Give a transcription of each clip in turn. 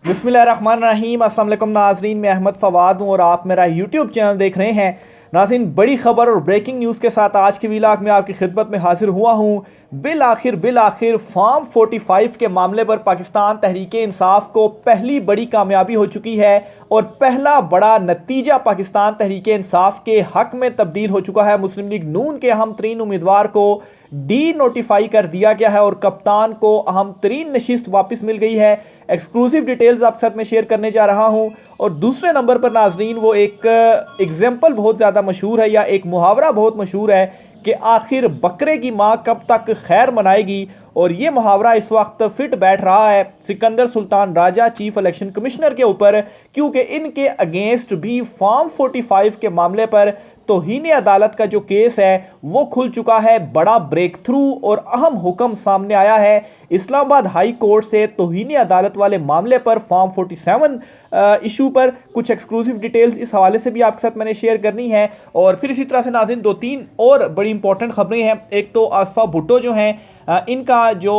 बिस्मिल्लाहिर्रहमानिर्रहीम। अस्सलाम वालेकुम नाज़रीन, मैं अहमद फ़वाद हूँ और आप मेरा यूट्यूब चैनल देख रहे हैं। नाज़रीन, बड़ी ख़बर और ब्रेकिंग न्यूज़ के साथ आज के व्लॉग में आपकी खिदमत में हाजिर हुआ हूँ। बिल आखिर फार्म 45 के मामले पर पाकिस्तान तहरीक-ए-इंसाफ को पहली बड़ी कामयाबी हो चुकी है और पहला बड़ा नतीजा पाकिस्तान तहरीक-ए-इंसाफ के हक़ में तब्दील हो चुका है। मुस्लिम लीग नून के अहम तरीन उम्मीदवार को डी नोटिफाई कर दिया गया है और कप्तान को अहम तरीन नशिस्त वापस मिल गई है। एक्सक्लूसिव डिटेल्स आपके साथ में शेयर करने जा रहा हूं। और दूसरे नंबर पर नाजरीन, वो एक एग्जाम्पल बहुत ज़्यादा मशहूर है या एक मुहावरा बहुत मशहूर है कि आखिर बकरे की माँ कब तक खैर मनाएगी। और ये मुहावरा इस वक्त फिट बैठ रहा है Sikandar Sultan Raja chief election commissioner के ऊपर, क्योंकि इनके अगेंस्ट भी फॉर्म 45 के मामले पर तौहीन अदालत का जो केस है वो खुल चुका है। बड़ा ब्रेक थ्रू और अहम हुक्म सामने आया है इस्लामाबाद हाई कोर्ट से तौहीन अदालत वाले मामले पर फॉर्म 47 इशू पर। कुछ एक्सक्लूसिव डिटेल्स इस हवाले से भी आपके साथ मैंने शेयर करनी है। और फिर इसी तरह से नाज़रीन, दो तीन और बड़ी इंपॉर्टेंट खबरें हैं। एक तो आसफा भुट्टो जो हैं, इनका जो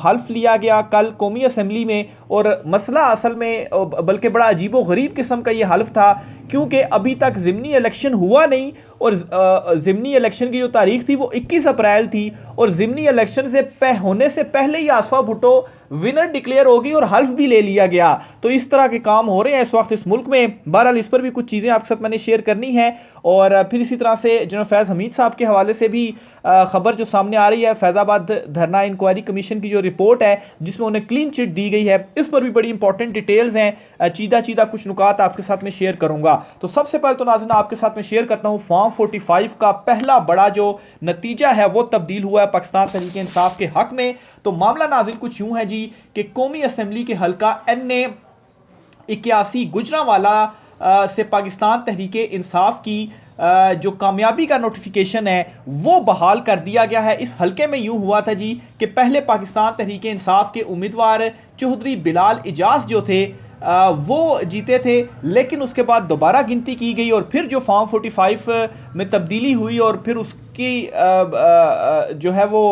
हल्फ लिया गया कल कौमी असम्बली में, और मसला असल में बल्कि बड़ा अजीबो गरीब किस्म का ये हल्फ था, क्योंकि अभी तक ज़िमनी इलेक्शन हुआ नहीं और ज़िमनी इलेक्शन की जो तारीख थी वो 21 अप्रैल थी और ज़िमनी इलेक्शन से होने से पहले ही आसफा भुट्टो विनर डिक्लेयर होगी और हल्फ भी ले लिया गया। तो इस तरह के काम हो रहे हैं इस वक्त इस मुल्क में। बहरहाल इस पर भी कुछ चीज़ें आपके साथ मैंने शेयर करनी है। और फिर इसी तरह से जनरल फैज़ हमीद साहब के हवाले से भी खबर जो सामने आ रही है, फैज़ाबाद धरना इंक्वायरी कमीशन की जो रिपोर्ट है जिसमें उन्हें क्लीन चिट दी गई है, इस पर भी बड़ी इंपॉर्टेंट डिटेल्स हैं। चीदा चीदा कुछ नुकात आपके साथ में शेयर करूंगा। तो सबसे पहले तो नाज़रीन आपके साथ में शेयर करता हूं, फॉर्म 45 का पहला बड़ा जो नतीजा है वो तब्दील हुआ है पाकिस्तान तहरीक इंसाफ के हक में। तो मामला नाज़रीन कुछ यूं है जी कि कौमी असम्बली के हल्का NA 81 गुजरांवाला से पाकिस्तान तहरीक इंसाफ की जो कामयाबी का नोटिफिकेशन है वो बहाल कर दिया गया है। इस हलके में यूं हुआ था जी कि पहले पाकिस्तान तहरीक इंसाफ के उम्मीदवार चौधरी बिलाल इजाज जो थे वो जीते थे, लेकिन उसके बाद दोबारा गिनती की गई और फिर जो फॉर्म 45 में तब्दीली हुई और फिर उसकी जो है वो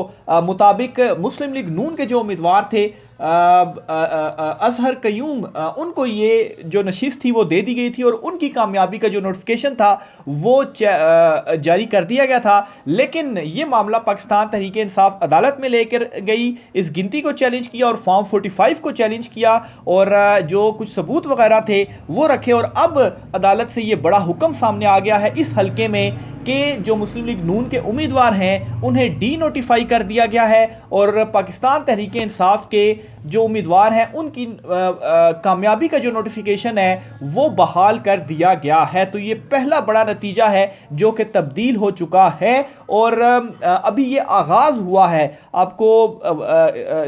मुताबिक मुस्लिम लीग नून के जो उम्मीदवार थे अजहर कयूम, उनको ये जो नशिस्त थी वो दे दी गई थी और उनकी कामयाबी का जो नोटिफिकेशन था वो जारी कर दिया गया था। लेकिन ये मामला पाकिस्तान तहरीक इंसाफ अदालत में लेकर गई, इस गिनती को चैलेंज किया और फॉर्म 45 को चैलेंज किया और जो कुछ सबूत वगैरह थे वो रखे। और अब अदालत से ये बड़ा हुक्म सामने आ गया है इस हलके में कि जो मुस्लिम लीग नून के उम्मीदवार हैं उन्हें डी नोटिफाई कर दिया गया है और पाकिस्तान तहरीक इंसाफ के जो उम्मीदवार हैं उनकी कामयाबी का जो नोटिफिकेशन है वो बहाल कर दिया गया है। तो ये पहला बड़ा नतीजा है जो कि तब्दील हो चुका है और अभी ये आगाज़ हुआ है। आपको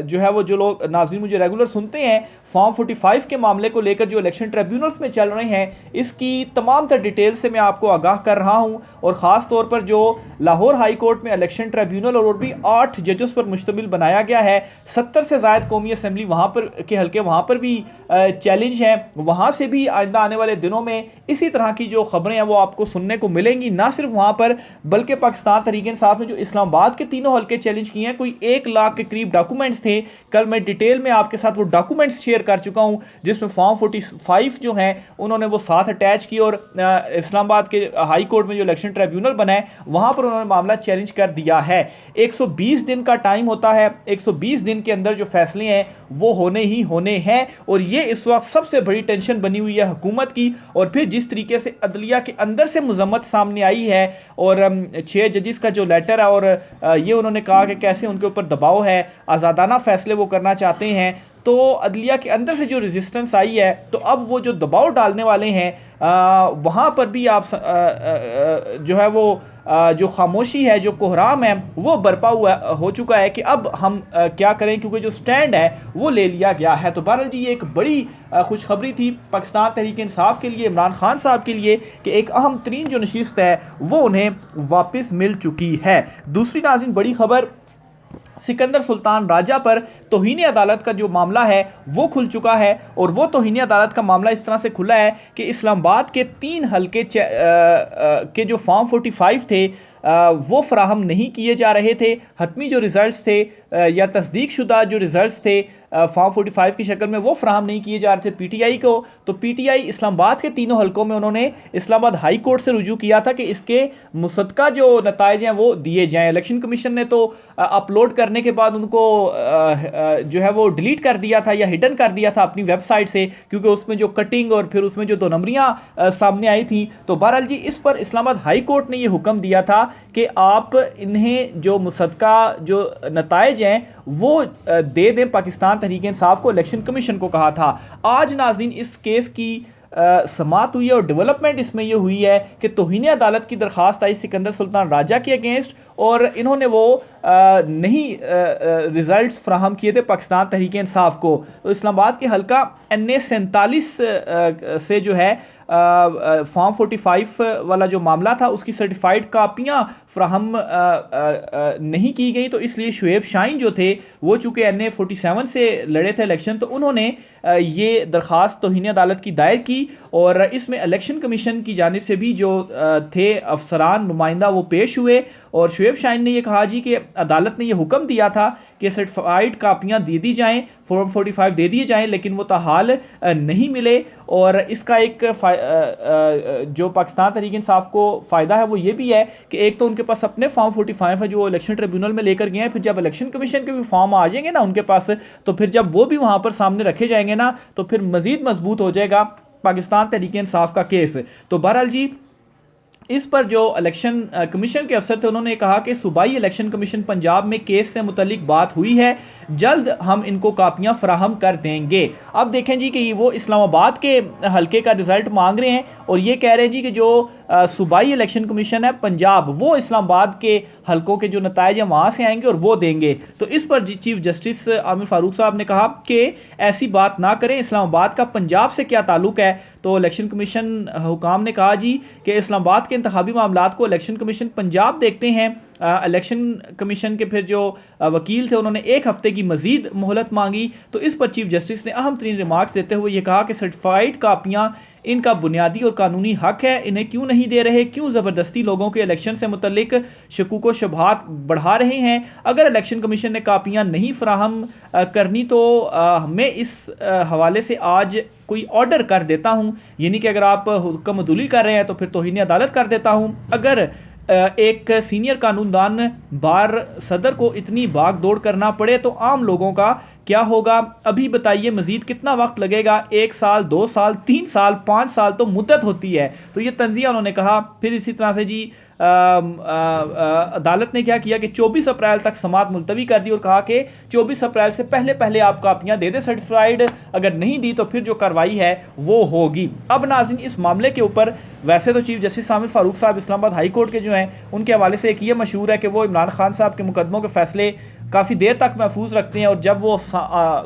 जो है वो जो लोग नाज़रीन मुझे रेगुलर सुनते हैं, फॉर्म 45 के मामले को लेकर जो इलेक्शन ट्रिब्यूनल्स में चल रहे हैं इसकी तमाम तर डिटेल से मैं आपको आगाह कर रहा हूं। और ख़ास तौर पर जो लाहौर हाई कोर्ट में इलेक्शन ट्रिब्यूनल और भी 8 जजेस पर मुश्तमिल बनाया गया है, 70 से ज़ायद कौमी असम्बली वहाँ पर के हल्के वहाँ पर भी चैलेंज हैं। वहाँ से भी आइंदा आने वाले दिनों में इसी तरह की जो खबरें हैं वो आपको सुनने को मिलेंगी। ना सिर्फ वहाँ पर बल्कि पाकिस्तान तहरीक इंसाफ ने जो इस्लामाबाद के तीनों हल्के चैलेंज किए हैं, कोई 1 लाख के करीब डॉक्यूमेंट्स थे। कल मैं डिटेल में आपके साथ वो डॉक्यूमेंट्स शेयर कर चुका हूं जिसमें फॉर्म 45 जो हैं उन्होंने वो साथ अटैच की और इस्लामाबाद के हाई कोर्ट में जो इलेक्शन ट्रिब्यूनल बना है वहां पर उन्होंने मामला चैलेंज कर दिया है। 120 दिन का टाइम होता है, 120 दिन के अंदर जो फैसले हैं वो होने ही होने हैं और ये इस वक्त सबसे बड़ी टेंशन बनी हुई है हुकूमत की। और फिर जिस तरीके से अदलिया के अंदर से मजम्मत सामने आई है और 6 जजेस का जो लेटर है और ये उन्होंने कहा कि कैसे उनके ऊपर दबाव है, आज़ादाना फैसले वो करना चाहते हैं, तो अदलिया के अंदर से जो रेजिस्टेंस आई है तो अब वो जो दबाव डालने वाले हैं वहाँ पर भी आप जो है वो जो खामोशी है, जो कोहराम है वो बरपा हुआ हो चुका है कि अब हम क्या करें, क्योंकि जो स्टैंड है वो ले लिया गया है। तो बहरहाल जी ये एक बड़ी खुशखबरी थी पाकिस्तान तहरीक इंसाफ के लिए, इमरान खान साहब के लिए, कि एक अहम तरीन जो नशिस्त है वो उन्हें वापस मिल चुकी है। दूसरी नाज़रीन बड़ी खबर, सिकंदर सुल्तान राजा पर तौहीन अदालत का जो मामला है वो खुल चुका है और वो तौहीन अदालत का मामला इस तरह से खुला है कि इस्लामाबाद के 3 हल्के के जो फॉर्म 45 थे वो फराहम नहीं किए जा रहे थे। हतमी जो रिज़ल्ट्स थे या तस्दीक शुदा जो रिज़ल्ट्स थे फॉर्म 45 की शक्ल में वो फ्राहम नहीं किए जा रहे थे पीटीआई को, तो पीटीआई इस्लामाबाद के तीनों हलकों में उन्होंने इस्लामाबाद हाई कोर्ट से रुजू किया था कि इसके मुसद्दका जो नताइज हैं वो दिए जाएं। इलेक्शन कमीशन ने तो अपलोड करने के बाद उनको जो है वो डिलीट कर दिया था या हिडन कर दिया था अपनी वेबसाइट से, क्योंकि उसमें जो कटिंग और फिर उसमें जो 2 नंबरियां सामने आई थी। तो बहरहाल जी इस पर इस्लामाबाद हाई कोर्ट ने ये हुक्म दिया था कि आप इन्हें जो मुसद्दका जो नताइज हैं वो दे दें पाकिस्तान तहरीक इंसाफ को, इलेक्शन कमीशन को कहा था। आज नाज़रीन इस केस की समात हुई है और डेवलपमेंट इसमें यह हुई है कि तौहीन अदालत की दरख्वास्त आई सिकंदर सुल्तान राजा के अगेंस्ट, और इन्होंने वो नहीं रिजल्ट्स फ्राहम किए थे पाकिस्तान तहरीक इंसाफ को। तो इस्लामाबाद के हल्का NA 47 से जो है फॉर्म 45 वाला जो मामला था उसकी सर्टिफाइड कापियाँ फ्राहम नहीं की गई, तो इसलिए शुएब शाहीन जो थे वो चूँकि NA 47 से लड़े थे इलेक्शन, तो उन्होंने ये दरख्वास्त तौहीन अदालत की दायर की, और इसमें इलेक्शन कमीशन की जानिब से भी जो थे अफसरान नुमाइंदा वो पेश हुए, और शुएब शाहीन ने यह कहा जी कि अदालत ने यह हुक्म दिया था कि सर्टिफाइड कापियाँ दे दी जाएँ, फॉर्म 45 दे दिए जाएँ, लेकिन वो ताहाल नहीं मिले। और इसका एक जो पाकिस्तान तहरीक इंसाफ को फ़ायदा है वो ये भी है कि एक तो उनके पास अपने फॉर्म 45 है जो इलेक्शन ट्रिब्यूनल में लेकर गए हैं, फिर जब इलेक्शन कमीशन के भी फॉर्म आ जाएंगे ना उनके पास, तो फिर जब वो भी वहाँ पर सामने रखे जाएंगे ना, तो फिर मज़ीद मजबूत हो जाएगा पाकिस्तान तहरीक इंसाफ का केस। तो बहरहाल जी इस पर जो इलेक्शन कमीशन के अफसर थे उन्होंने कहा कि सूबाई इलेक्शन कमीशन पंजाब में केस से मुतल्लिक बात हुई है, जल्द हम इनको कापियां फराहम कर देंगे। अब देखें जी कि वो इस्लामाबाद के हलके का रिजल्ट मांग रहे हैं और ये कह रहे हैं जी कि जो सूबाई इलेक्शन कमीशन है पंजाब वो इस्लामाबाद के हलकों के जो नताइज हैं वहाँ से आएंगे और वो देंगे। तो इस पर चीफ जस्टिस आमिर फारूक साहब ने कहा कि ऐसी बात ना करें, इस्लामाबाद का पंजाब से क्या ताल्लुक है। तो इलेक्शन कमीशन हुकाम ने कहा जी कि इस्लामाबाद के इंतखाबी मामलात को इलेक्शन कमीशन पंजाब देखते हैं। इलेक्शन कमीशन के फिर जो वकील थे उन्होंने 1 हफ्ते की मजीद मोहलत मांगी। तो इस पर चीफ जस्टिस ने अहम तरीन रिमार्क्स देते हुए ये कहा कि सर्टिफाइड कापियाँ इनका बुनियादी और कानूनी हक है, इन्हें क्यों नहीं दे रहे, क्यों ज़बरदस्ती लोगों के इलेक्शन से मुतल्लिक शकूक व शुबहात बढ़ा रहे हैं। अगर इलेक्शन कमीशन ने कापियाँ नहीं फराहम करनी तो मैं इस हवाले से आज कोई ऑर्डर कर देता हूँ, यानी कि अगर आप हुक्म अदुली कर रहे हैं तो फिर तौहीन अदालत कर देता हूँ। अगर एक सीनियर कानूनदान बार सदर को इतनी भाग दौड़ करना पड़े तो आम लोगों का क्या होगा। अभी बताइए मज़ीद कितना वक्त लगेगा, 1 साल 2 साल 3 साल 5 साल तो मुद्दत होती है। तो ये तंज़िया उन्होंने कहा। फिर इसी तरह से जी अदालत ने क्या किया कि 24 अप्रैल तक समात मुलतवी कर दी और कहा कि 24 अप्रैल से पहले पहले आप कापियाँ दे दें सर्टिफाइड, अगर नहीं दी तो फिर जो कार्रवाई है वो होगी। अब नाज़रीन इस मामले के ऊपर वैसे तो चीफ जस्टिस आमिर फारूक साहब इस्लामाबाद हाई कोर्ट के जो हैं उनके हवाले से एक ये मशहूर है कि वो इमरान खान साहब के मुकदमों के फैसले काफ़ी देर तक महफूज रखते हैं और जब वो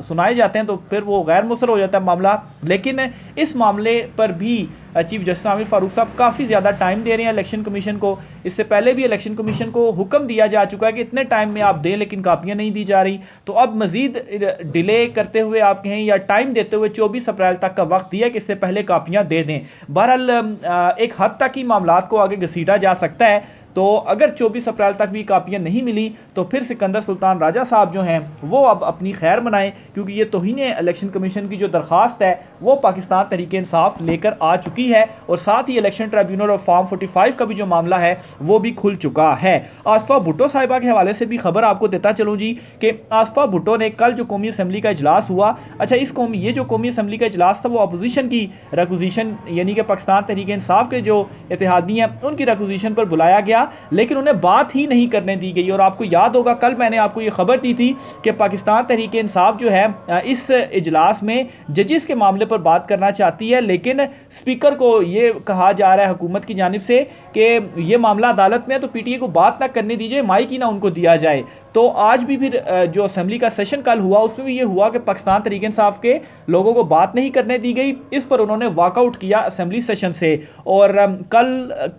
सुनाए जाते हैं तो फिर वो गैर मुसर हो जाता है मामला। लेकिन इस मामले पर भी चीफ जस्टिस आमिर फारूक साहब काफ़ी ज़्यादा टाइम दे रहे हैं इलेक्शन कमीशन को। इससे पहले भी इलेक्शन कमीशन को हुक्म दिया जा चुका है कि इतने टाइम में आप दें, लेकिन कापियाँ नहीं दी जा रही। तो अब मज़ीद डिले करते हुए आप कहें या टाइम देते हुए 24 अप्रैल तक का वक्त दिया कि इससे पहले कापियाँ दे दें। बहरहाल एक हद तक ही मामलात को आगे घसीटा जा सकता है। तो अगर 24 अप्रैल तक भी कापियाँ नहीं मिली तो फिर सिकंदर सुल्तान राजा साहब जो हैं वो अब अपनी खैर मनाएं, क्योंकि ये तौहीन इलेक्शन कमीशन की जो दरख्वास्त है वो पाकिस्तान तहरीक इंसाफ लेकर आ चुकी है और साथ ही इलेक्शन ट्रिब्यूनल और फॉर्म 45 का भी जो मामला है वो भी खुल चुका है। आसफा भुट्टो साहिबा के हवाले से भी खबर आपको देता चलूँ जी कि आसफा भुट्टो ने कल जो कौमी असम्बली का इजलास हुआ, अच्छा ये जो कौमी असम्बली का इजलास था वो अपोजिशन की रिक्विजिशन यानी कि पाकिस्तान तहरीक इंसाफ के जो इत्तेहादी हैं उनकी रिक्विजिशन पर बुलाया गया, लेकिन उन्हें बात ही नहीं करने दी गई। और आपको याद होगा कल मैंने आपको ये खबर दी थी कि पाकिस्तान तहरीक इंसाफ जो है इस इजलास में जजेस के मामले पर बात करना चाहती है, लेकिन स्पीकर को ये कहा जा रहा है हुकूमत की जानिब से कि ये मामला अदालत में है तो पीटीए को बात ना करने दीजिए, माइक ही ना उनको दिया जाए। तो आज भी फिर जो असेंबली का सेशन कल हुआ उसमें भी ये हुआ कि पाकिस्तान तहरीक इंसाफ के लोगों को बात नहीं करने दी गई। इस पर उन्होंने वॉकआउट किया असेंबली सेशन से। और कल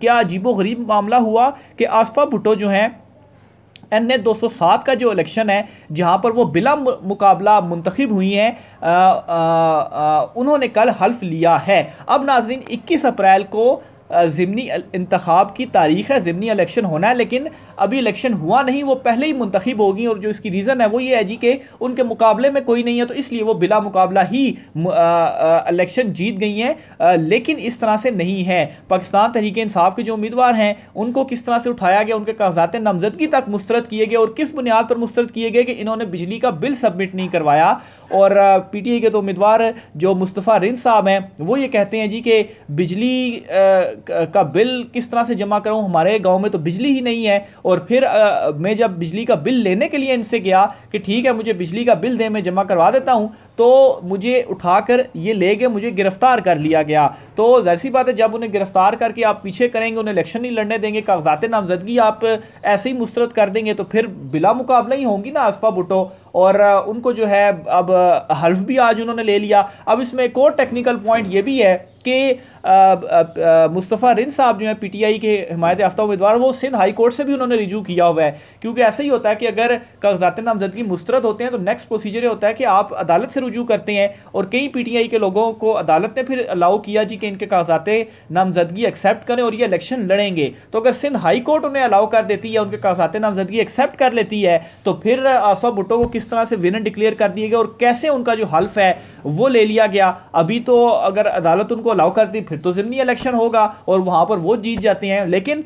क्या अजीबोगरीब मामला हुआ कि आसफा भुट्टो जो हैं NA 207 का जो इलेक्शन है जहां पर वो बिला मुकाबला मुंतखब हुई हैं, उन्होंने कल हल्फ लिया है। अब नाज़रीन 21 अप्रैल को ज़िमनी इंतखाब की तारीख़ है, ज़िमनी इलेक्शन होना है, लेकिन अभी इलेक्शन हुआ नहीं, वो पहले ही मुंतखब होगी। और जो इसकी रीज़न है वो ये है जी कि उनके मुकाबले में कोई नहीं है, तो इसलिए वो बिला मुकाबला ही इलेक्शन जीत गई हैं। लेकिन इस तरह से नहीं है। पाकिस्तान तहरीक इंसाफ के जो उम्मीदवार हैं उनको किस तरह से उठाया गया, उनके कागजात नामजदगी तक मुस्तरद किए गए, और किस बुनियाद पर मुस्तरद किए गए कि इन्होंने बिजली का बिल सबमिट नहीं करवाया। और पीटीआई के तो उम्मीदवार जो मुस्तफ़ा रिंद साहब हैं वो ये कहते हैं जी कि बिजली का बिल किस तरह से जमा कराऊं, हमारे गांव में तो बिजली ही नहीं है। और फिर मैं जब बिजली का बिल लेने के लिए इनसे गया कि ठीक है मुझे बिजली का बिल दे, मैं जमा करवा देता हूं, तो मुझे उठाकर ये ले गए, मुझे गिरफ्तार कर लिया गया। तो जाहिर सी बात है जब उन्हें गिरफ्तार करके आप पीछे करेंगे, उन्हें इलेक्शन नहीं लड़ने देंगे, कागजात नामजदगी आप ऐसे ही मुस्तरद कर देंगे, तो फिर बिला मुकाबला ही होंगी ना आसफा भुट्टो। और उनको जो है अब हल्फ भी आज उन्होंने ले लिया। अब इसमें एक और टेक्निकल पॉइंट ये भी है कि मुस्तफ़ा रिंद साहब जो है पीटीआई के हिमायत याफ्ता उम्मीदवार, वो सिंध हाई कोर्ट से भी उन्होंने रिजू किया हुआ है। क्योंकि ऐसा ही होता है कि अगर कागजात नामजदगी मुस्तरद होते हैं तो नेक्स्ट प्रोसीजर होता है कि आप अदालत से रुजू करते हैं। और कई पीटीआई के लोगों को अदालत ने फिर अलाउ किया जी कि इनके कागजात नामजदगी एक्सेप्ट करें और ये इलेक्शन लड़ेंगे। तो अगर सिंध हाई कोर्ट उन्हें अलाउ कर देती है, उनके कागजात नामजदगी एक्सेप्ट कर लेती है, तो फिर आसफा भुट्टो को किस तरह से विनर डिक्लेयर कर दिया गया और कैसे उनका जो हल्फ है वो ले लिया गया। अभी तो अगर अदालत उनको अलाउ करती फिर तो ज़िमनी इलेक्शन होगा और वहां पर वो जीत जाते हैं। लेकिन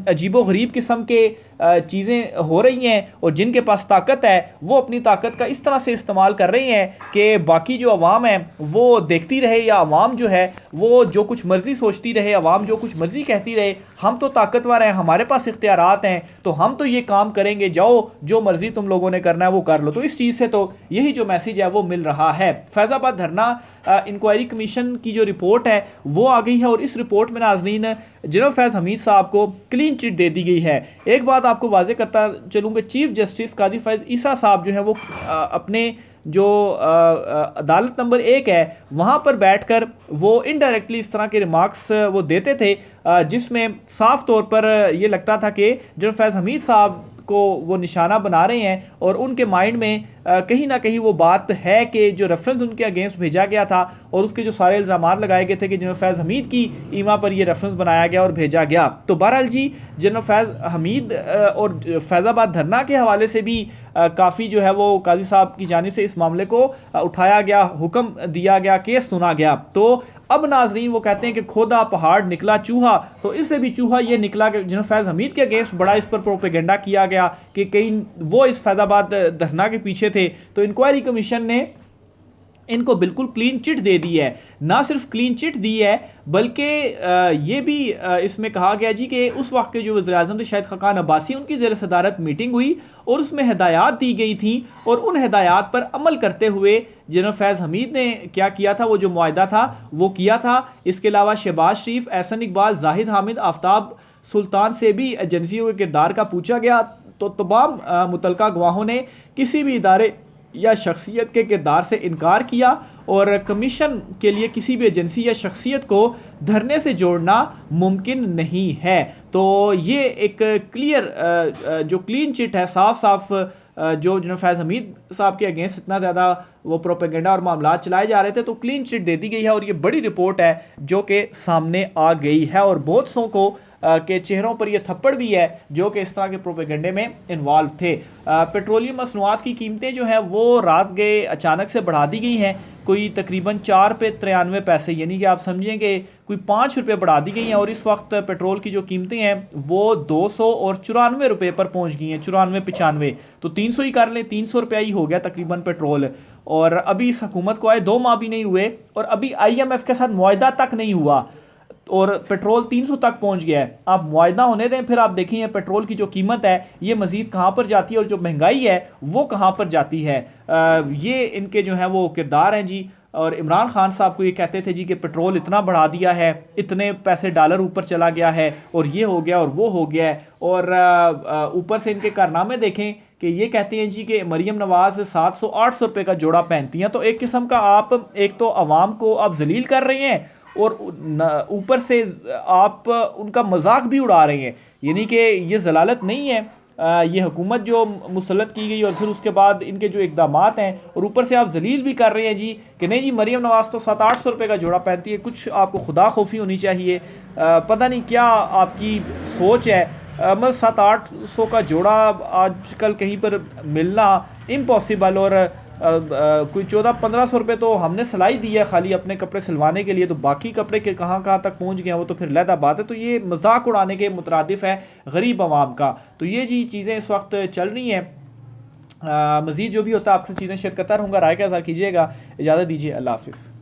अजीबो गरीब किस्म के चीज़ें हो रही हैं और जिनके पास ताकत है वो अपनी ताकत का इस तरह से इस्तेमाल कर रही हैं कि बाकी जो अवाम है वो देखती रहे, या अवाम जो है वो जो कुछ मर्जी सोचती रहे, अवाम जो कुछ मर्जी कहती रहे। हम तो ताकतवर हैं, हमारे पास इख्तियारात हैं, तो हम तो ये काम करेंगे, जाओ जो मर्जी तुम लोगों ने करना है वो कर लो। तो इस चीज़ से तो यही जो मैसेज है वो मिल रहा है। फैज़ाबाद धरना इंक्वायरी कमीशन की जो रिपोर्ट है वो आ गई है और इस रिपोर्ट में नाजरीन जनरल फैज़ हमीद साहब को क्लीन चिट दे दी गई है। एक बात आपको वाजे करता चलूँगा, चीफ जस्टिस कादी फैज़ ईसा साहब जो है वो अपने जो अदालत नंबर 1 है वहाँ पर बैठकर वो इनडायरेक्टली इस तरह के रिमार्क्स वो देते थे जिसमें साफ तौर पर ये लगता था कि जनरल फैज़ हमीद साहब को वो निशाना बना रहे हैं और उनके माइंड में कहीं ना कहीं वो बात है कि जो रेफरेंस उनके अगेंस्ट भेजा गया था और उसके जो सारे इल्ज़ाम लगाए गए थे कि जनरल फैज़ हमीद की ईमा पर ये रेफरेंस बनाया गया और भेजा गया। तो बहरहाल जी जनरल फैज़ हमीद और फैज़ाबाद धरना के हवाले से भी काफ़ी जो है वो काजी साहब की जानिब से इस मामले को उठाया गया, हुक्म दिया गया, केस सुना गया। तो अब नाजरीन वो कहते हैं कि खोदा पहाड़ निकला चूहा, तो इससे भी चूहा ये निकला कि जनरल फैज़ हमीद के अगेंस्ट बड़ा इस पर प्रोपेगेंडा किया गया कि कहीं वो इस फैज़ाबाद धरना के पीछे थे। तो इंक्वायरी कमीशन ने इनको बिल्कुल क्लीन चिट दे दी है। ना सिर्फ क्लीन चिट दी है बल्कि ये भी इसमें कहा गया जी कि उस वक्त के जो वज़ीर-ए-आज़म थे शाहिद खाकान अब्बासी, उनकी ज़ेर सदारत मीटिंग हुई और उसमें हिदायत दी गई थी और उन हिदायत पर अमल करते हुए जनरल फैज़ हमीद ने क्या किया था, वो जो मुआहदा था वो किया था। इसके अलावा शहबाज शरीफ, एहसन इकबाल, जाहिद हामिद, आफ्ताब सुल्तान से भी एजेंसियों के किरदार का पूछा गया। तो तमाम मुतलका गवाहों ने किसी भी इदारे या शख्सियत के किरदार से इनकार किया और कमीशन के लिए किसी भी एजेंसी या शख्सियत को धरने से जोड़ना मुमकिन नहीं है। तो ये एक क्लियर जो क्लीन चिट है, साफ साफ जो जनरल फैज़ हमीद साहब के अगेंस्ट इतना ज़्यादा वो प्रोपेगेंडा और मामला चलाए जा रहे थे, तो क्लीन चिट दे दी गई है और ये बड़ी रिपोर्ट है जो कि सामने आ गई है। और बहुत सौ को के चेहरों पर यह थप्पड़ भी है जो कि इस तरह के प्रोपेगेंडे में इन्वॉल्व थे। पेट्रोलियम मसनूआत की कीमतें जो हैं वो रात गए अचानक से बढ़ा दी गई हैं, कोई तकरीबन 4 पे 93 पैसे, यानी कि आप समझें कि कोई 5 रुपये बढ़ा दी गई हैं। और इस वक्त पेट्रोल की जो कीमतें हैं वो 200 और 94 रुपये पर पहुंच गई हैं, 94-95, तो 300 ही कर लें, 300 रुपया ही हो गया तकरीबन पेट्रोल। और अभी इस हुकूमत को आए 2 माह भी नहीं हुए और अभी IMF के साथ मुआहदा तक नहीं हुआ और पेट्रोल 300 तक पहुंच गया है। आप मुआहदा होने दें, फिर आप देखेंगे पेट्रोल की जो कीमत है ये मज़ीद कहाँ पर जाती है और जो महंगाई है वो कहाँ पर जाती है। ये इनके जो है वो किरदार हैं जी। और इमरान खान साहब को ये कहते थे जी कि पेट्रोल इतना बढ़ा दिया है, इतने पैसे डॉलर ऊपर चला गया है और ये हो गया और वो हो गया है। और ऊपर से इनके कारनामे देखें कि ये कहते हैं जी कि मरीम नवाज़ 700-800 रुपये का जोड़ा पहनती हैं। तो एक किस्म का आप एक तो आवाम को आप जलील कर रहे हैं और ऊपर से आप उनका मजाक भी उड़ा रहे हैं, यानी कि ये जलालत नहीं है ये हुकूमत जो मुसल्लत की गई और फिर उसके बाद इनके जो इकदामात हैं, और ऊपर से आप जलील भी कर रहे हैं जी कि नहीं जी मरीम नवाज़ तो 700-800 रुपये का जोड़ा पहनती है। कुछ आपको खुदा खौफी होनी चाहिए। पता नहीं क्या आपकी सोच है। मतलब 700-800 का जोड़ा आजकल कहीं पर मिलना इम्पॉसिबल। और कोई 1400-1500 रुपये तो हमने सिलाई दी है खाली अपने कपड़े सिलवाने के लिए, तो बाकी कपड़े के कहाँ कहाँ तक पहुँच गए हैं वो तो फिर लहदा बात है। तो ये मजाक उड़ाने के मुतरादिफ है गरीब आवाम का। तो ये जी चीज़ें इस वक्त चल रही हैं। मज़ीद जो भी होता है आपसे चीज़ें शेयर करता रहूँगा। राय का इज़हार कीजिएगा। इजाज़त दीजिए, अल्लाह हाफ़िज़।